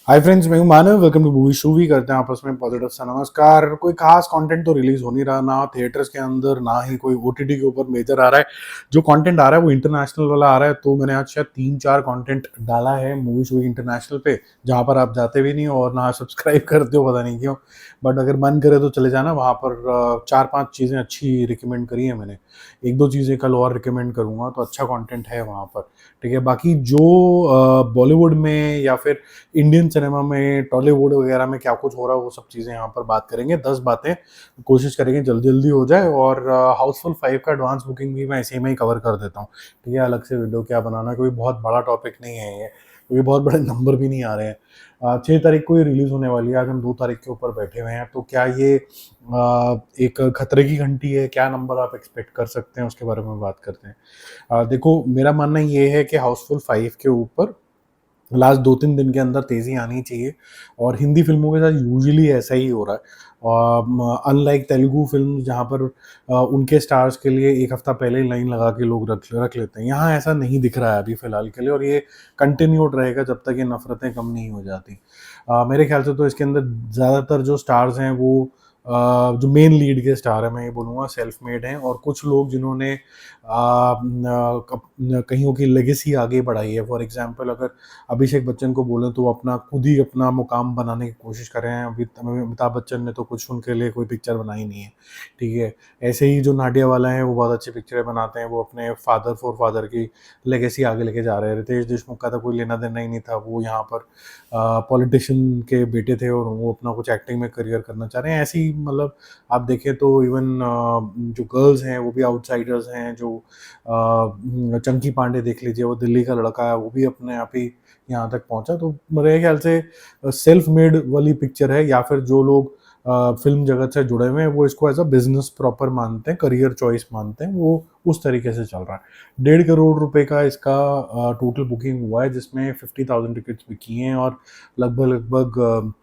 हाय friends, मैं हूं Manav. Welcome to movie shoovie. करते हैं आपस में पॉजिटिव सा नमस्कार। कोई खास कंटेंट तो रिलीज हो नहीं रहा, ना थिएटर्स के अंदर ना ही कोई ओटीटी के ऊपर मेजर आ रहा है। जो कंटेंट आ रहा है वो इंटरनेशनल वाला आ रहा है। तो मैंने आज शायद 3-4 कंटेंट डाला है मूवी शूवी इंटरनेशनल पे, जहां पर आप जाते भी नहीं हो और ना सब्सक्राइब करते हो, पता नहीं क्यों। बट अगर मन करे तो चले जाना वहां पर। 4-5 चीजें अच्छी रिकमेंड करी है मैंने। एक दो चीजें कल और रिकमेंड करूंगा, तो अच्छा कंटेंट है वहां पर। ठीक है, बाकी जो बॉलीवुड में या फिर इंडियन सिनेमा में, टॉलीवुड वगैरह में क्या कुछ हो रहा है, वो सब चीज़ें यहाँ पर बात करेंगे। 10 बातें कोशिश करेंगे जल्दी जल्दी हो जाए। और हाउसफुल 5 का एडवांस बुकिंग भी मैं इसी में ही कवर कर देता हूँ। ठीक है, अलग से वीडियो क्या बनाना, कोई बहुत बड़ा टॉपिक नहीं है ये, क्योंकि बहुत बड़े नंबर भी नहीं आ रहे हैं। 6 तारीख को ये रिलीज होने वाली है। आज हम 2 तारीख के ऊपर बैठे हुए हैं, तो क्या ये एक खतरे की घंटी है? क्या नंबर आप एक्सपेक्ट कर सकते हैं, उसके बारे में बात करते हैं। देखो, मेरा मानना ये है कि हाउसफुल 5 के ऊपर लास्ट 2-3 दिन के अंदर तेज़ी आनी चाहिए। और हिंदी फ़िल्मों के साथ यूजुअली ऐसा ही हो रहा है। अनलाइक तेलुगु फ़िल्म, जहाँ पर उनके स्टार्स के लिए 1 हफ़्ता पहले ही लाइन लगा के लोग रख रख लेते हैं। यहाँ ऐसा नहीं दिख रहा है अभी फ़िलहाल के लिए, और ये कंटिन्यूड रहेगा जब तक ये नफ़रतें कम नहीं हो जाती। मेरे ख़्याल से तो इसके अंदर ज़्यादातर जो स्टार्स हैं वो जो मेन लीड के स्टार हैं, मैं ये बोलूँगा सेल्फ मेड हैं। और कुछ लोग जिन्होंने कईयों की लेगेसी आगे बढ़ाई है। फॉर एग्जांपल, अगर अभिषेक बच्चन को बोलें तो वो अपना खुद ही अपना मुकाम बनाने की कोशिश कर रहे हैं। अमिताभ बच्चन ने तो कुछ उनके लिए कोई पिक्चर बनाई नहीं है। ठीक है, ऐसे ही जो नाडियावाला हैं वो बहुत अच्छी पिक्चरें बनाते हैं। वो अपने फादर फॉर फादर की लेगेसी आगे लेके जा रहे हैं। रितेश देशमुख का तो कोई लेना देना ही नहीं था, वो यहाँ पर पॉलिटिशियन के बेटे थे और वो अपना कुछ एक्टिंग में करियर करना चाह रहे हैं। ऐसे ही मतलब आप देखें तो इवन जो गर्ल्स हैं वो भी आउटसाइडर्स हैं। जो चंकी पांडे देख लीजिए, वो दिल्ली का लड़का है, वो भी अपने आप ही यहाँ तक पहुंचा। तो मेरे ख्याल से सेल्फ मेड वाली पिक्चर है, या फिर जो लोग फिल्म जगत से जुड़े हुए हैं वो इसको एज अ बिजनेस प्रॉपर मानते हैं, करियर चॉइस मानते हैं, वो उस तरीके से चल रहा है। 1.5 करोड़ रुपए का इसका टोटल बुकिंग हुआ है, जिसमें 50,000 टिकट्स बिकी हैं। और लगभग लगभग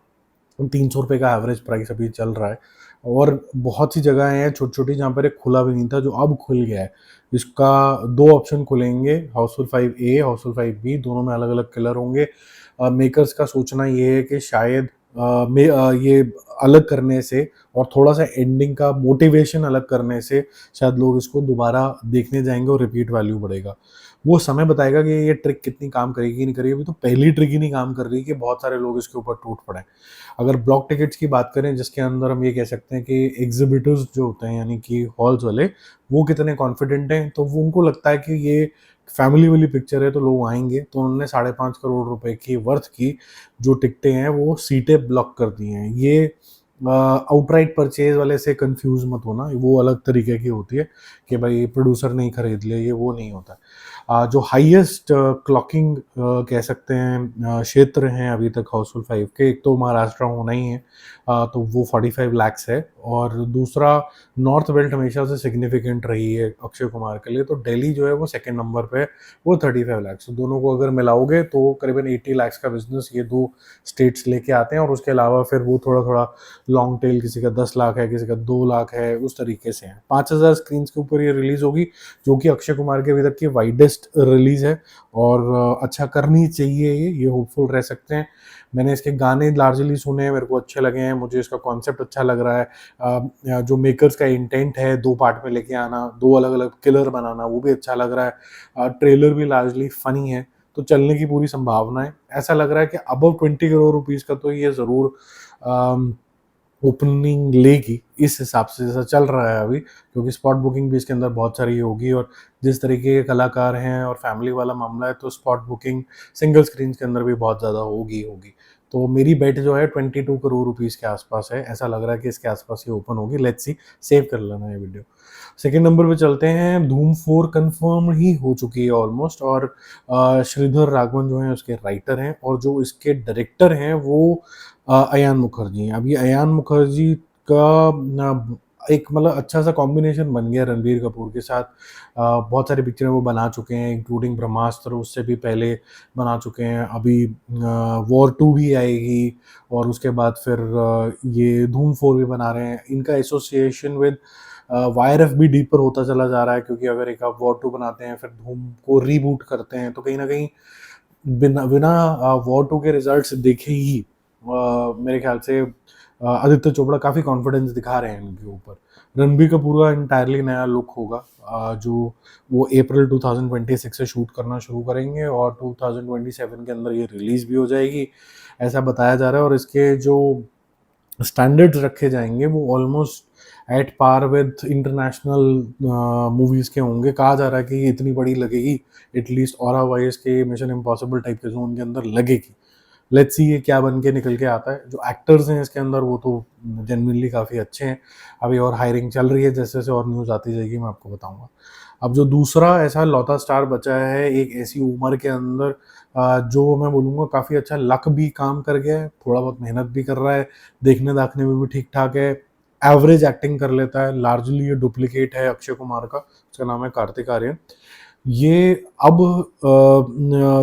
300 रुपये का एवरेज प्राइस अभी चल रहा है। और बहुत सी जगह हैं छोटी छोटी जहाँ पर एक खुला भी नहीं था, जो अब खुल गया है। इसका 2 ऑप्शन खुलेंगे, हाउसफुल 5A, हाउसफुल 5B, दोनों में अलग अलग किलर होंगे। मेकर्स का सोचना ये है कि शायद ये अलग करने से और थोड़ा सा एंडिंग का मोटिवेशन अलग करने से शायद लोग इसको दोबारा देखने जाएंगे और रिपीट वैल्यू बढ़ेगा। वो समय बताएगा कि ये ट्रिक कितनी काम करेगी नहीं करेगी। अभी तो पहली ट्रिक ही नहीं काम कर रही कि बहुत सारे लोग इसके ऊपर टूट पड़े। अगर ब्लॉक टिकट्स की बात करें, जिसके अंदर हम ये कह सकते हैं कि एग्जिबिटर्स जो होते हैं, यानी कि हॉल्स वाले, वो कितने कॉन्फिडेंट हैं, तो वो उनको लगता है कि ये फैमिली वाली पिक्चर है तो लोग आएंगे। तो उन्होंने 5.5 करोड़ रुपए की वर्थ की जो टिकटें हैं वो सीटें ब्लॉक कर दी हैं। ये आउटराइट परचेज वाले से कंफ्यूज मत होना, वो अलग तरीके की होती है कि भाई प्रोड्यूसर नहीं खरीद लिया, ये वो नहीं होता। जो हाईएस्ट क्लॉकिंग कह सकते हैं क्षेत्र हैं अभी तक हाउसफुल 5 के, एक तो महाराष्ट्र होना ही है। तो वो 45 लाख्स है। और दूसरा, नॉर्थ बेल्ट हमेशा से सिग्निफिकेंट रही है अक्षय कुमार के लिए, तो दिल्ली जो है वो सेकंड नंबर पे है, वो 35 लाख्स। तो दोनों को अगर मिलाओगे तो करीबन 80 लाख्स का बिजनेस ये दो स्टेट्स लेके आते हैं। और उसके अलावा फिर वो थोड़ा थोड़ा लॉन्ग टेल, किसी का 10 लाख है, किसी का 2 लाख है, उस तरीके से है। 5,000 स्क्रीन के ऊपर ये रिलीज होगी, जो कि अक्षय कुमार के अभी तक की वाइडेस्ट रिलीज है। और अच्छा करनी चाहिए ये होपफुल रह सकते हैं। मैंने इसके गाने लार्जली सुने हैं, मेरे को अच्छे लगे हैं, मुझे इसका कॉन्सेप्ट अच्छा लग रहा है। जो मेकर्स का इंटेंट है 2 पार्ट में लेके आना, 2 अलग अलग किलर बनाना, वो भी अच्छा लग रहा है। ट्रेलर भी लार्जली फनी है, तो चलने की पूरी संभावना है। ऐसा लग रहा है कि अबव 20 करोड़ रुपीज़ का तो ये ज़रूर ओपनिंग लेगी, इस हिसाब से जैसा चल रहा है अभी। क्योंकि स्पॉट बुकिंग भी इसके अंदर बहुत सारी होगी, और जिस तरीके के कलाकार हैं और फैमिली वाला मामला है, तो स्पॉट बुकिंग सिंगल स्क्रीन के अंदर भी बहुत ज़्यादा होगी होगी। तो मेरी बेट जो है 22 करोड़ रुपीज़ के आसपास है। ऐसा लग रहा है कि इसके आसपास ही ओपन होगी। लेट्स सी, सेव कर लेना ये वीडियो। सेकंड नंबर पे चलते हैं। धूम 4 कंफर्म ही हो चुकी है ऑलमोस्ट। और श्रीधर राघवन जो है उसके राइटर हैं, और जो इसके डायरेक्टर हैं वो अयान मुखर्जी हैं। अभी अयान मुखर्जी का एक मतलब अच्छा सा कॉम्बिनेशन बन गया रणबीर कपूर के साथ। बहुत सारी पिक्चरें वो बना चुके हैं, इंक्लूडिंग ब्रह्मास्त्र, उससे भी पहले बना चुके हैं। अभी वॉर 2 भी आएगी, और उसके बाद फिर ये धूम 4 भी बना रहे हैं। इनका एसोसिएशन विद वाईआरएफ भी डीपर होता चला जा रहा है, क्योंकि अगर एक आप वॉर 2 बनाते हैं फिर धूम को रीबूट करते हैं, तो कहीं ना कहीं बिना बिना वॉर 2 के रिजल्ट्स देखे ही मेरे ख्याल से आदित्य चोपड़ा काफ़ी कॉन्फिडेंस दिखा रहे हैं इनके ऊपर। रणबीर कपूर का एंटायरली नया लुक होगा, जो वो अप्रैल 2026 से शूट करना शुरू करेंगे और 2027 के अंदर ये रिलीज़ भी हो जाएगी, ऐसा बताया जा रहा है। और इसके जो स्टैंडर्ड्स रखे जाएंगे वो almost at par with international movies के होंगे। कहा जा रहा है कि ये इतनी बड़ी लगेगी, एटलीस्ट ऑरा वाइज के मिशन इम्पॉसिबल टाइप के जोन के अंदर लगेगी। लेट्स सी ये क्या बन के निकल के आता है। जो एक्टर्स हैं इसके अंदर वो तो जेन्युइनली काफ़ी अच्छे हैं। अभी और हायरिंग चल रही है, जैसे जैसे और न्यूज़ आती जाएगी मैं आपको बताऊंगा। अब जो दूसरा ऐसा लौता स्टार बचा है एक ऐसी उम्र के अंदर, जो मैं बोलूँगा काफ़ी अच्छा लक भी काम कर गया है, थोड़ा बहुत मेहनत भी कर रहा है, देखने दाखने में भी ठीक ठाक है, एवरेज एक्टिंग कर लेता है। लार्जली ये डुप्लीकेट है अक्षय कुमार का, उसका नाम है कार्तिक आर्यन। ये अब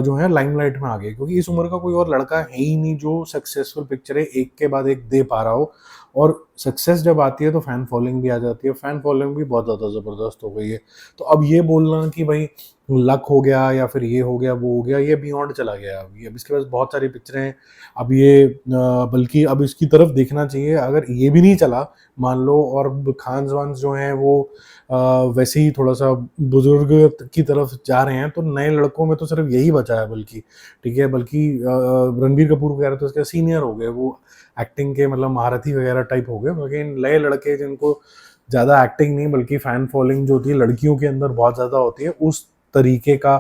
जो है लाइमलाइट में आ गए, क्योंकि इस उम्र का कोई और लड़का है ही नहीं जो सक्सेसफुल पिक्चरें एक के बाद एक दे पा रहा हो। और सक्सेस जब आती है तो फैन फॉलोइंग भी आ जाती है, फैन फॉलोइंग भी बहुत ज़्यादा ज़बरदस्त हो गई है। तो अब ये बोलना कि भाई लक हो गया या फिर ये हो गया वो हो गया, ये बियॉन्ड चला गया। अब इसके पास बहुत सारी पिक्चरें हैं। अब ये बल्कि अब इसकी तरफ देखना चाहिए। अगर ये भी नहीं चला मान लो, और खान्स वान्स जो हैं वो वैसे ही थोड़ा सा बुजुर्ग की तरफ जा रहे हैं, तो नए लड़कों में तो सिर्फ यही बचा है। बल्कि ठीक है, बल्कि रणबीर कपूर वगैरह तो उसके सीनियर हो गए, वो एक्टिंग के मतलब महारथी वगैरह टाइप हो गए। लेकिन नए लड़के जिनको ज़्यादा एक्टिंग नहीं बल्कि फैन फॉलोइंग जो होती है लड़कियों के अंदर बहुत ज़्यादा होती है, उस तरीके का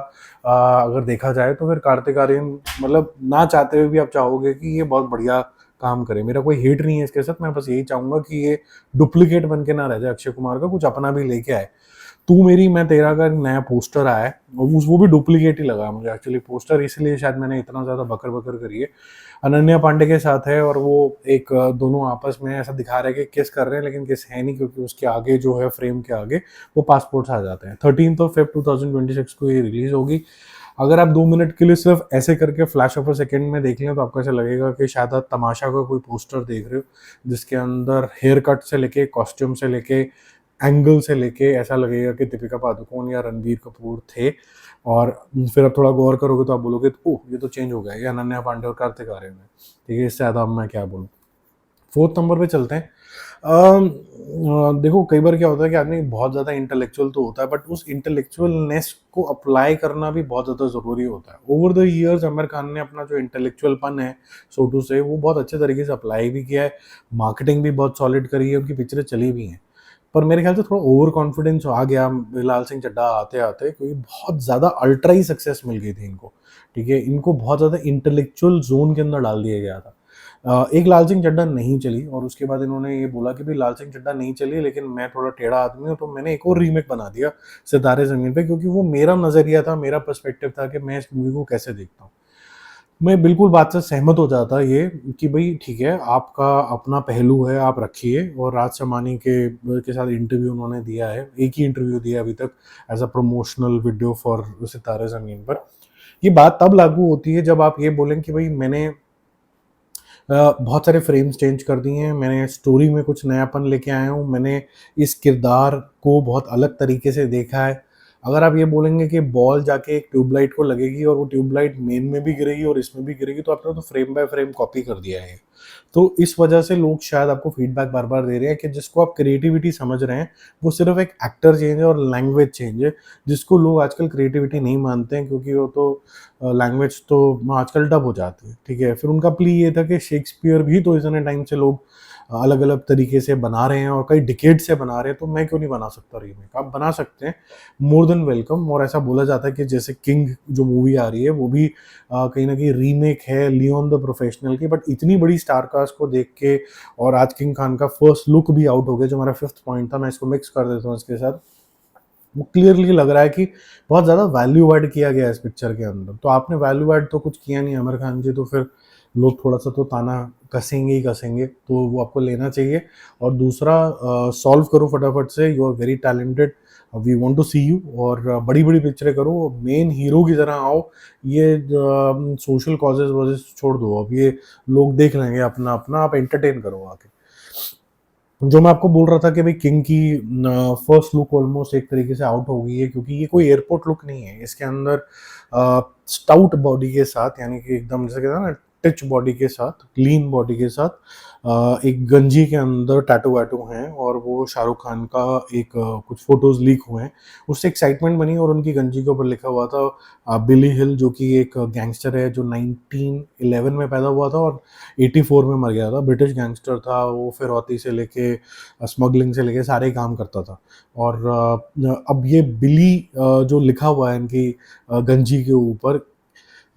अगर देखा जाए तो फिर कार्तिक आर्यन मतलब ना चाहते हुए भी आप चाहोगे कि ये बहुत बढ़िया काम करे। मेरा कोई हेट नहीं है इसके साथ, मैं बस यही चाहूंगा कि ये डुप्लीकेट बन के ना रह जाए, अक्षय कुमार का कुछ अपना भी लेके आए। तू मेरी मैं तेरा का नया पोस्टर आया है, वो भी डुप्लीकेट ही लगा मुझे एक्चुअली पोस्टर, इसलिए शायद मैंने इतना ज़्यादा बकर बकर करी है। अनन्या पांडे के साथ है और वो एक दोनों आपस में ऐसा दिखा रहे हैं कि किस कर रहे हैं, लेकिन किस है नहीं, क्योंकि उसके आगे जो है फ्रेम के आगे वो पासपोर्ट्स आ जाते हैं। 13 Feb 2026 को ये रिलीज होगी। अगर आप 2 मिनट के लिए सिर्फ ऐसे करके फ्लैश ऑफ अ सेकेंड में देख लें तो आपको ऐसा लगेगा कि शायद आप तमाशा का कोई पोस्टर देख रहे हो, जिसके अंदर हेयर कट से लेके कॉस्ट्यूम से लेके एंगल से लेके ऐसा लगेगा कि दीपिका पादुकोण या रणबीर कपूर थे। और फिर आप थोड़ा गौर करोगे तो आप बोलोगे ओह ये तो चेंज हो गया, ये अनन्या पांडे और कार्तिक आर्यन है। ठीक है, इससे ज़्यादा अब मैं क्या बोलूँ। फोर्थ नंबर पे चलते हैं। देखो कई बार क्या होता है कि आदमी बहुत ज़्यादा इंटेलेक्चुअल तो होता है, बट उस इंटेलेक्चुअलनेस को अप्लाई करना भी बहुत ज़्यादा ज़रूरी होता है। Over the years Aamir Khan ने अपना जो इंटेलेक्चुअलपन है सो टू से वो बहुत अच्छे तरीके से अप्लाई भी किया है, मार्केटिंग भी बहुत सॉलिड करी है, उनकी पिक्चरें चली भी हैं। पर मेरे ख्याल से थोड़ा ओवर कॉन्फिडेंस आ गया लाल सिंह चड्ढा आते आते, क्योंकि बहुत ज़्यादा अल्ट्रा ही सक्सेस मिल गई थी इनको। ठीक है, इनको बहुत ज़्यादा इंटेलेक्चुअल जोन के अंदर डाल दिया गया था। एक लाल सिंह चड्ढा नहीं चली और उसके बाद इन्होंने ये बोला कि भाई लाल सिंह चड्ढा नहीं चली, लेकिन मैं थोड़ा टेढ़ा आदमी हूँ तो मैंने एक और रीमेक बना दिया सितारे ज़मीन पे, क्योंकि वो मेरा नज़रिया था, मेरा पर्सपेक्टिव था कि मैं इस मूवी को कैसे देखता हूँ। मैं बिल्कुल बात से सहमत हो जाता ये कि भाई ठीक है, आपका अपना पहलू है, आप रखिए। और राज शमानी के साथ इंटरव्यू उन्होंने दिया है, एक ही इंटरव्यू दिया अभी तक as a promotional video for Sitaare Zameen पर। ये बात तब लागू होती है जब आप ये बोलें कि भाई मैंने बहुत सारे फ्रेम्स चेंज कर दिए हैं, मैंने स्टोरी में कुछ नयापन लेके आया हूँ, मैंने इस किरदार को बहुत अलग तरीके से देखा है। अगर आप ये बोलेंगे कि बॉल जाके एक ट्यूबलाइट को लगेगी और वो ट्यूबलाइट मेन में भी गिरेगी और इसमें भी गिरेगी, तो आपने तो फ्रेम बाय फ्रेम कॉपी कर दिया है। तो इस वजह से लोग शायद आपको फीडबैक बार बार दे रहे हैं कि जिसको आप क्रिएटिविटी समझ रहे हैं वो सिर्फ एक एक्टर चेंज है और लैंग्वेज चेंज है, जिसको लोग आजकल क्रिएटिविटी नहीं मानते हैं, क्योंकि वो तो लैंग्वेज तो आजकल डब हो जाती है। ठीक है, फिर उनका प्ली ये था कि शेक्सपियर भी तो इतने टाइम से लोग अलग अलग तरीके से बना रहे हैं और कई डिकेड से बना रहे हैं, तो मैं क्यों नहीं बना सकता रीमेक। आप बना सकते हैं, मोर देन वेलकम। और ऐसा बोला जाता है कि जैसे किंग जो मूवी आ रही है वो भी कहीं ना कहीं रीमेक है लियोन द प्रोफेशनल की, बट इतनी बड़ी स्टार कास्ट को देख के, और आज किंग खान का फर्स्ट लुक भी आउट हो गया जो हमारा फिफ्थ पॉइंट था, मैं इसको मिक्स कर देता हूँ इसके साथ। वो क्लियरली लग रहा है कि बहुत ज़्यादा वैल्यू ऐड किया गया है इस पिक्चर के अंदर। तो आपने वैल्यू ऐड तो कुछ किया नहीं आमिर खान जी, तो फिर लोग थोड़ा सा तो ताना कसेंगे ही कसेंगे, तो वो आपको लेना चाहिए। और दूसरा, सॉल्व करो फटाफट से, you are very talented, we want to see you. और बड़ी बड़ी पिक्चरें करो, मेन हीरो की तरह आओ। ये सोशल कॉजेज वॉजेज छोड़ दो, अब ये लोग देख लेंगे अपना अपना, आप एंटरटेन करो आके। जो मैं आपको बोल रहा था कि भाई किंग की फर्स्ट लुक ऑलमोस्ट एक तरीके से आउट हो गई है, क्योंकि ये कोई एयरपोर्ट लुक नहीं है। इसके अंदर स्टाउट बॉडी के साथ, यानी कि एकदम जैसे कहते हैं ना टिच बॉडी के साथ, लीन बॉडी के साथ एक गंजी के अंदर टैटू वैटू हैं, और वो शाहरुख खान का एक कुछ फोटोज लीक हुए हैं, उससे एक्साइटमेंट बनी। और उनकी गंजी के ऊपर लिखा हुआ था बिली हिल, जो कि एक गैंगस्टर है जो 1911 में पैदा हुआ था और 84 में मर गया था। ब्रिटिश गैंगस्टर था वो, फिरौती से लेके स्मगलिंग से लेके सारे काम करता था। और अब ये बिली जो लिखा हुआ है इनकी गंजी के ऊपर,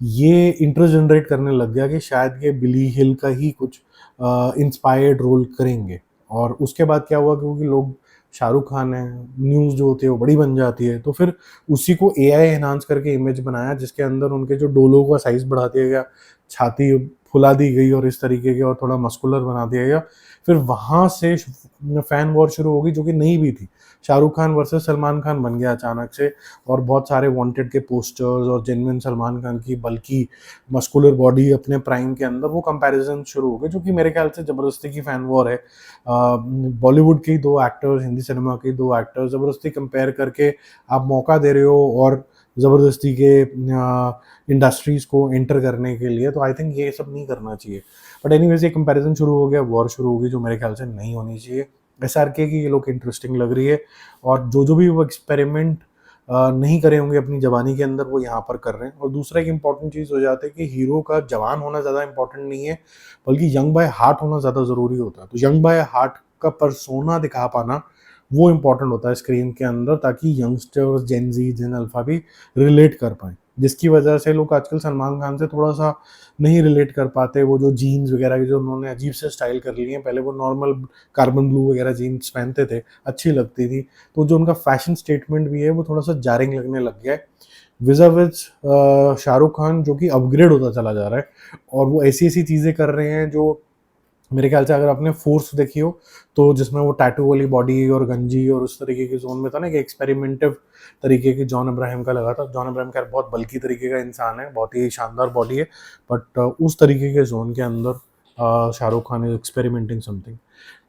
ये इंटरेस्ट जनरेट करने लग गया कि शायद ये बिली हिल का ही कुछ इंस्पायर्ड रोल करेंगे। और उसके बाद क्या हुआ, क्योंकि लोग शाहरुख खान है, न्यूज़ जो होती है वो बड़ी बन जाती है, तो फिर उसी को एआई एनहांस करके इमेज बनाया, जिसके अंदर उनके जो डोलों का साइज़ बढ़ा दिया गया, छाती फुला दी गई और इस तरीके के, और थोड़ा मस्कुलर बना दिया गया। फिर वहाँ से फ़ैन वॉर शुरू हो गई, जो कि नहीं भी थी। शाहरुख खान वर्सेस सलमान खान बन गया अचानक से, और बहुत सारे वांटेड के पोस्टर्स और जेन्युइन सलमान खान की बल्कि मस्कुलर बॉडी अपने प्राइम के अंदर, वो कंपैरिजन शुरू हो गए, जो कि मेरे ख्याल से ज़बरदस्ती की फ़ैन वॉर है। बॉलीवुड के 2 एक्टर्स, हिंदी सिनेमा के 2 एक्टर्स ज़बरदस्ती कंपेयर करके आप मौका दे रहे हो, और ज़बरदस्ती के इंडस्ट्रीज़ को एंटर करने के लिए, तो आई थिंक ये सब नहीं करना चाहिए। बट एनीवेज़ ये कंपैरिजन शुरू हो गया, वॉर शुरू हो गई, जो मेरे ख्याल से नहीं होनी चाहिए। एसआरके की ये लोग इंटरेस्टिंग लग रही है, और जो भी वो एक्सपेरिमेंट नहीं करे होंगे अपनी जवानी के अंदर, वो यहाँ पर कर रहे हैं। और दूसरा एक इम्पॉर्टेंट चीज़ हो जाता है कि हीरो का जवान होना ज़्यादा इम्पॉर्टेंट नहीं है, बल्कि यंग बाय हार्ट होना ज़्यादा ज़रूरी होता है। तो यंग बाय हार्ट का पर्सोना दिखा पाना, वो इम्पॉर्टेंट होता है स्क्रीन के अंदर, ताकि यंगस्टर्स, जेन ज़ी, जेन अल्फ़ा भी रिलेट कर पाएँ। जिसकी वजह से लोग आजकल सलमान खान से थोड़ा-सा नहीं रिलेट कर पाते। वो जो जीन्स वगैरह की जो उन्होंने अजीब से स्टाइल कर लिए हैं, पहले वो नॉर्मल कार्बन ब्लू वगैरह जीन्स पहनते थे, अच्छी लगती थी। तो जो उनका फैशन स्टेटमेंट भी है, वो थोड़ा-सा जारिंग लगने लग गया है। विज़ शाहरुख खान, जो कि अपग्रेड होता चला जा रहा है, और वो ऐसी-ऐसी चीज़ें कर रहे हैं जो मेरे ख्याल से, अगर आपने फोर्स देखी हो, तो जिसमें वो टैटू वाली बॉडी और गंजी और उस तरीके की ज़ोन में था ना, कि एक्सपेरिमेंटिव तरीके की जॉन अब्राहम का लगा था। जॉन अब्राहम खैर बहुत बल्की तरीके का इंसान है, बहुत ही शानदार बॉडी है, बट उस तरीके के ज़ोन के अंदर Shahrukh Khan is experimenting something.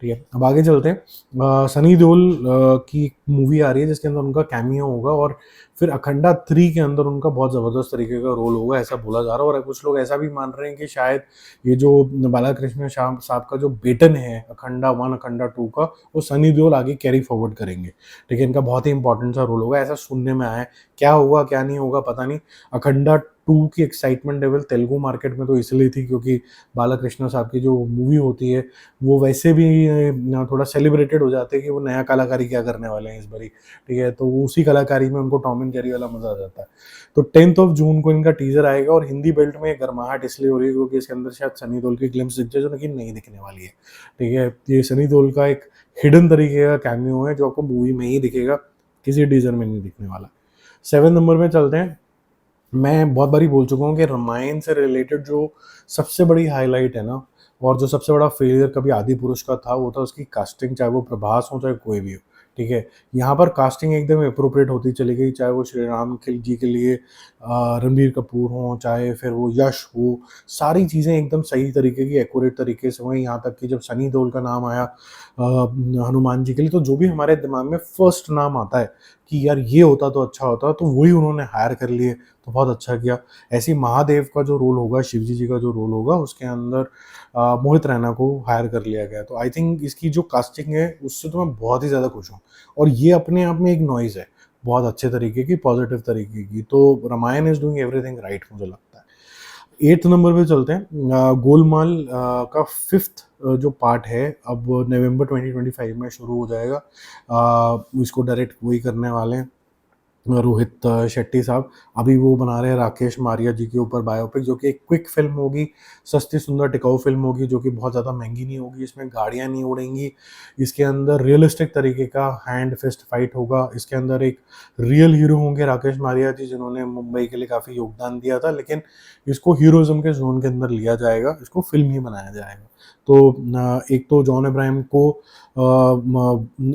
ठीक है, अब आगे चलते हैं। सनी देओल की एक मूवी आ रही है जिसके अंदर उनका कैमियो होगा, और फिर अखंडा 3 के अंदर उनका बहुत ज़बरदस्त तरीके का रोल होगा, ऐसा बोला जा रहा है। और कुछ लोग ऐसा भी मान रहे हैं कि शायद ये जो बालाकृष्ण श्याम साहब का जो बेटन है अखंडा 1 अखंडा 2 का, वो सनी देओल आगे कैरी फॉरवर्ड करेंगे। ठीक है, इनका बहुत ही इंपॉर्टेंट सा रोल होगा, ऐसा सुनने में आया है। क्या होगा क्या नहीं होगा पता नहीं। अखंडा 2 की एक्साइटमेंट लेवल तेलुगु मार्केट में तो इसलिए थी क्योंकि बालाकृष्ण साहब की जो मूवी होती है, वो वैसे भी थोड़ा सेलिब्रेटेड हो जाते हैं कि वो नया कलाकारी क्या करने वाले हैं इस बारी। ठीक है, तो उसी कलाकारी में उनको टॉम एंड जेरी वाला मज़ा आ जाता है। तो 10th ऑफ जून को इनका टीजर आएगा, और हिंदी बेल्ट में गर्माहट इसलिए हो रही है क्योंकि इसके अंदर शायद सनी देओल की ग्लिम्स दिख जाए, जो लेकिन नहीं दिखने वाली है। ठीक है, ये सनी देओल का एक हिडन तरीके का कैमियो है, जो आपको मूवी में ही दिखेगा, किसी टीजर में नहीं दिखने वाला। 7 नंबर में चलते हैं। मैं बहुत बारी बोल चुका हूँ कि रामायण से रिलेटेड जो सबसे बड़ी हाईलाइट है ना, और जो सबसे बड़ा फेलियर कभी आदि पुरुष का था, वो था उसकी कास्टिंग, चाहे वो प्रभास हो चाहे कोई भी हो। ठीक है, यहाँ पर कास्टिंग एकदम अप्रोप्रिएट होती चली गई, चाहे वो श्री राम के जी के लिए रणबीर कपूर हो, चाहे फिर वो यश हो, सारी चीज़ें एकदम सही तरीके की एक्यूरेट तरीके से हुई। यहाँ तक कि जब सनी देओल का नाम आया हनुमान जी के लिए, तो जो भी हमारे दिमाग में फर्स्ट नाम आता है कि यार ये होता तो अच्छा होता, तो वही उन्होंने हायर कर लिए, तो बहुत अच्छा किया। ऐसे ही महादेव का जो रोल होगा, शिवजी जी का जो रोल होगा, उसके अंदर मोहित रैना को हायर कर लिया गया। तो आई थिंक इसकी जो कास्टिंग है, उससे तो मैं बहुत ही ज़्यादा खुश हूँ, और ये अपने आप में एक नॉइज़ है, बहुत अच्छे तरीके की, पॉजिटिव तरीके की। तो Ramayana is doing everything right, मुझे लगता है। 8th नंबर पे चलते हैं। गोलमाल का 5th जो पार्ट है, अब नवंबर 2025 में शुरू हो जाएगा। इसको डायरेक्ट वही करने वाले हैं, रोहित शेट्टी साहब। अभी वो बना रहे हैं राकेश मारिया जी के ऊपर बायोपिक, जो कि एक क्विक फिल्म होगी, सस्ती सुंदर टिकाऊ फिल्म होगी, जो कि बहुत ज़्यादा महंगी नहीं होगी, इसमें गाड़ियाँ नहीं उड़ेंगी, इसके अंदर रियलिस्टिक तरीके का हैंड फिस्ट फाइट होगा। इसके अंदर एक रियल हीरो होंगे राकेश मारिया जी, जिन्होंने मुंबई के लिए काफ़ी योगदान दिया था, लेकिन इसको हीरोइज्म के जोन के अंदर लिया जाएगा, इसको फिल्म ही बनाया जाएगा। तो एक तो जॉन अब्राहम को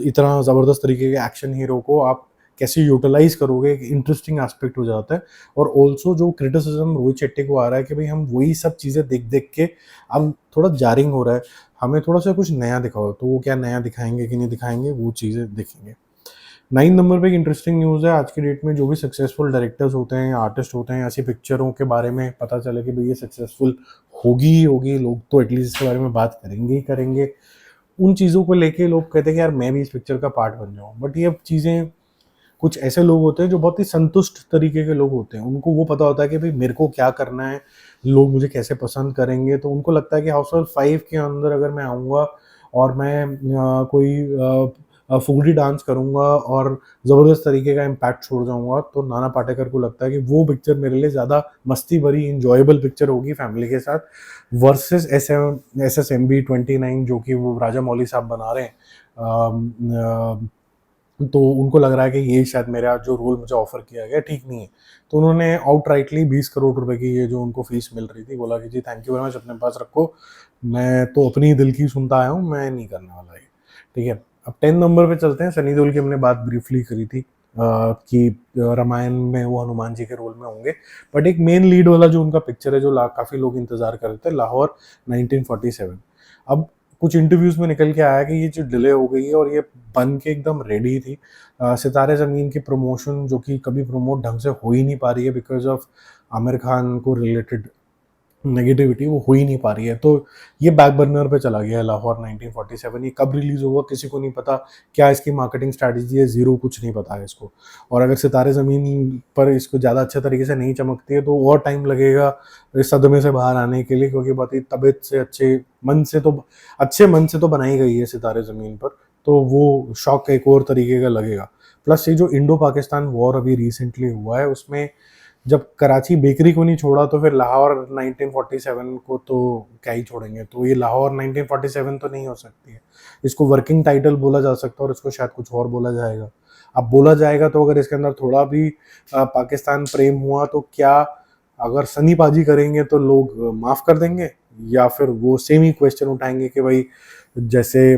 इतना ज़बरदस्त तरीके के एक्शन हीरो को आप कैसे यूटिलाइज करोगे, एक इंटरेस्टिंग एस्पेक्ट हो जाता है। और ऑल्सो जो क्रिटिसिज्म रोहित शेट्टी को आ रहा है कि भाई हम वही सब चीज़ें देख देख के अब थोड़ा जारिंग हो रहा है, हमें थोड़ा-सा कुछ नया दिखाओ, तो वो क्या नया दिखाएँगे कि नहीं दिखाएँगे, वो चीज़ें देखेंगे। 9 नंबर पे एक इंटरेस्टिंग न्यूज़ है आज की डेट में, जो भी सक्सेसफुल डायरेक्टर्स होते हैं या आर्टिस्ट होते हैं, ऐसी पिक्चरों के बारे में पता चले कि भई ये सक्सेसफुल होगी ही होगी, लोग तो एटलीस्ट इसके बारे में बात करेंगे ही करेंगे। उन चीज़ों को लेके लोग कहते हैं कि यार मैं भी इस पिक्चर का पार्ट बन जाऊँ। बट ये चीज़ें, कुछ ऐसे लोग होते हैं जो बहुत ही संतुष्ट तरीके के लोग होते हैं। उनको वो पता होता है कि भई मेरे को क्या करना है, लोग मुझे कैसे पसंद करेंगे। तो उनको लगता है कि हाउसफुल 5 के अंदर अगर मैं आऊँगा और मैं कोई फुगड़ी डांस करूँगा और ज़बरदस्त तरीके का इम्पैक्ट छोड़ जाऊँगा, तो नाना पाटेकर को लगता है कि वो पिक्चर मेरे लिए ज़्यादा मस्ती भरी एन्जॉयबल पिक्चर होगी फैमिली के साथ, वर्सेस एसएसएमबी 29 जो कि वो राजामौली साहब बना रहे हैं। तो उनको लग रहा है कि ये शायद मेरा जो रोल मुझे ऑफ़र किया गया ठीक नहीं है। तो उन्होंने आउटराइटली 20 करोड़ रुपए की ये जो उनको फ़ीस मिल रही थी, बोला कि जी थैंक यू वेरी मच, अपने पास रखो, मैं तो अपनी ही दिल की सुनता आया हूँ, मैं नहीं करने वाला ये। ठीक है? अब 10 नंबर पे चलते हैं। सनी देओल की हमने बात ब्रीफली करी थी कि रामायण में वो हनुमान जी के रोल में होंगे। बट एक मेन लीड वाला जो उनका पिक्चर है, जो काफ़ी लोग इंतज़ार कर रहे थे, लाहौर 1947। अब कुछ इंटरव्यूज़ में निकल के आया कि ये जो डिले हो गई है और ये बन के एकदम रेडी थी। सितारे ज़मीन की प्रमोशन जो कि कभी प्रमोट ढंग से हो ही नहीं पा रही है बिकॉज़ ऑफ आमिर खान को रिलेटेड नेगेटिविटी, वो हो ही नहीं पा रही है। तो ये बैक बर्नर पे चला गया है लाहौर 1947। ये कब रिलीज़ होगा किसी को नहीं पता, क्या इसकी मार्केटिंग स्ट्रैटेजी है, ज़ीरो, कुछ नहीं पता है इसको। और अगर सितारे ज़मीन पर इसको ज़्यादा अच्छे तरीके से नहीं चमकती है तो और टाइम लगेगा इस सदमे से बाहर आने के लिए, क्योंकि बहुत ही तबीयत से अच्छे मन से तो बनाई गई है सितारे ज़मीन पर, तो वो शॉक एक और तरीके का लगेगा। प्लस ये जो इंडो पाकिस्तान वॉर अभी रिसेंटली हुआ है, उसमें जब कराची बेकरी को नहीं छोड़ा तो फिर लाहौर 1947 को तो क्या ही छोड़ेंगे। तो ये लाहौर 1947 तो नहीं हो सकती है। इसको वर्किंग टाइटल बोला जा सकता है और इसको शायद कुछ और बोला जाएगा। अब बोला जाएगा तो अगर इसके अंदर थोड़ा भी पाकिस्तान प्रेम हुआ तो क्या, अगर सनी पाजी करेंगे तो लोग माफ़ कर देंगे, या फिर वो सेम ही क्वेश्चन उठाएँगे कि भाई जैसे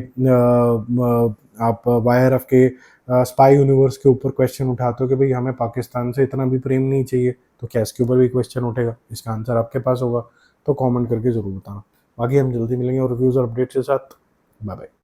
आप वाईआरएफ के स्पाई यूनिवर्स के ऊपर क्वेश्चन उठाते हो कि भाई हमें पाकिस्तान से इतना भी प्रेम नहीं चाहिए, तो क्या इसके ऊपर भी क्वेश्चन उठेगा? इसका आंसर आपके पास होगा, तो कमेंट करके ज़रूर बताना। बाकी हम जल्दी मिलेंगे और रिव्यूज़ और अपडेट्स के साथ। Bye bye.